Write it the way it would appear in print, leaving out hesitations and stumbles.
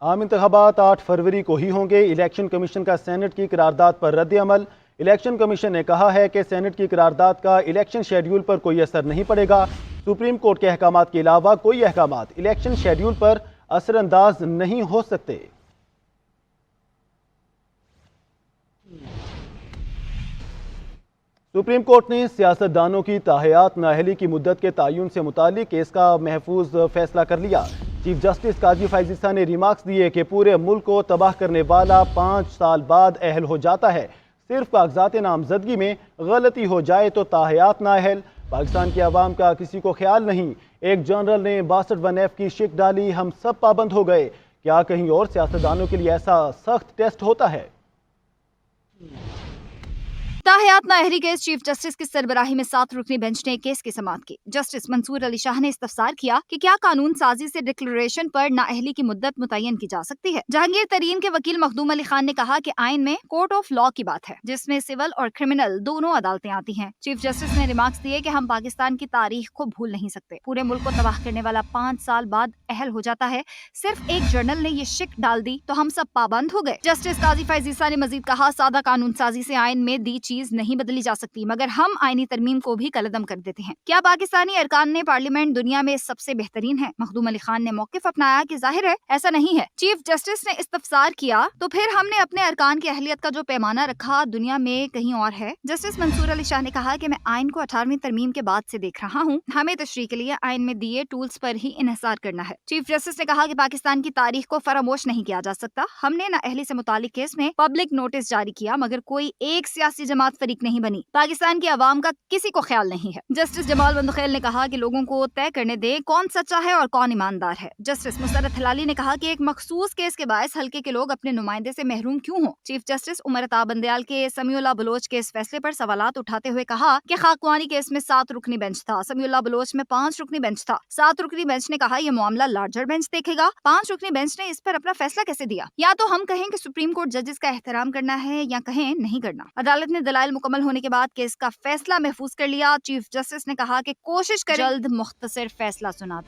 عام انتخابات 8 فروری کو ہی ہوں گے۔ الیکشن کمیشن کا سینٹ کی قرارداد پر رد عمل۔ الیکشن کمیشن نے کہا ہے کہ سینٹ کی قرارداد کا الیکشن شیڈیول پر کوئی اثر نہیں پڑے گا۔ سپریم کورٹ کے احکامات کے علاوہ کوئی احکامات الیکشن شیڈیول پر اثر انداز نہیں ہو سکتے۔ سپریم کورٹ نے سیاستدانوں کی تاحیات نااہلی کی مدت کے تعین سے متعلق کیس کا محفوظ فیصلہ کر لیا۔ چیف جسٹس قاضی فائز عیسیٰ نے ریمارکس دیے کہ پورے ملک کو تباہ کرنے والا 5 سال بعد اہل ہو جاتا ہے۔ صرف کاغذات نامزدگی میں غلطی ہو جائے تو تاحیات نااہل۔ پاکستان کی عوام کا کسی کو خیال نہیں۔ ایک جنرل نے 62F کی شک ڈالی، ہم سب پابند ہو گئے۔ کیا کہیں اور سیاستدانوں کے لیے ایسا سخت ٹیسٹ ہوتا ہے؟ تاحیات نااہلی کیس چیف جسٹس کی سربراہی میں 7 رکنی بینچ نے کیس کی سماعت کی۔ جسٹس منصور علی شاہ نے استفسار کیا کہ کیا قانون سازی سے ڈکلریشن پر نااہلی کی مدت متعین کی جا سکتی ہے۔ جہانگیر ترین کے وکیل مخدوم علی خان نے کہا کہ آئین میں کورٹ آف لا کی بات ہے، جس میں سول اور کرمنل دونوں عدالتیں آتی ہیں۔ چیف جسٹس نے ریمارکس دیے کہ ہم پاکستان کی تاریخ کو بھول نہیں سکتے۔ پورے ملک کو تباہ کرنے والا 5 سال بعد اہل ہو جاتا ہے۔ صرف ایک جرنل نے یہ شک ڈال دی تو ہم سب پابند ہو گئے۔ جسٹس قاضی فائز عیسیٰ نے مزید کہا، سادہ قانون سازی سے آئین میں دی چیز نہیں بدلی جا سکتی، مگر ہم آئینی ترمیم کو بھی کالعدم کر دیتے ہیں۔ کیا پاکستانی ارکان نے پارلیمنٹ دنیا میں سب سے بہترین ہے؟ مخدوم علی خان نے موقف اپنایا کہ ظاہر ہے ایسا نہیں ہے۔ چیف جسٹس نے استفسار کیا تو پھر ہم نے اپنے ارکان کی اہلیت کا جو پیمانہ رکھا دنیا میں کہیں اور ہے؟ جسٹس منصور علی شاہ نے کہا کہ میں آئین کو 18ویں ترمیم کے بعد سے دیکھ رہا ہوں، ہمیں تشریح کے لیے آئین میں دیے ٹولز پر ہی انحصار کرنا ہے۔ چیف جسٹس نے کہا کہ پاکستان کی تاریخ کو فراموش نہیں کیا جا سکتا۔ ہم نے نااہلی سے متعلق کیس میں پبلک نوٹس جاری کیا، مگر کوئی ایک سیاسی جماعت فریق نہیں بنی۔ پاکستان کی عوام کا کسی کو خیال نہیں ہے۔ جسٹس جمال بندخیل نے کہا کہ لوگوں کو طے کرنے دیں کون سچا ہے اور کون ایماندار ہے۔ جسٹس مسرت ہلالی نے کہا کہ ایک مخصوص کیس کے باعث حلقے کے لوگ اپنے نمائندے سے محروم کیوں ہوں۔ چیف جسٹس عمر عطا بندیال کے سمیع اللہ بلوچ کے اس فیصلے پر سوالات اٹھاتے ہوئے کہا کہ خاکوانی کیس میں 7 رکنی بینچ تھا، سمیع اللہ بلوچ میں 5 رکنی بینچ تھا۔ 7 رکنی بینچ نے کہا یہ معاملہ لارجر بینچ دیکھے گا، 5 رکنی بینچ نے اس پر اپنا فیصلہ کیسے دیا؟ یا تو ہم کہیں کہ سپریم کورٹ ججز کا احترام کرنا ہے یا کہیں نہیں کرنا۔ عدالت نے دلائل مکمل ہونے کے بعد کیس کا فیصلہ محفوظ کر لیا۔ چیف جسٹس نے کہا کہ کوشش کریں جلد مختصر فیصلہ سنا دیں۔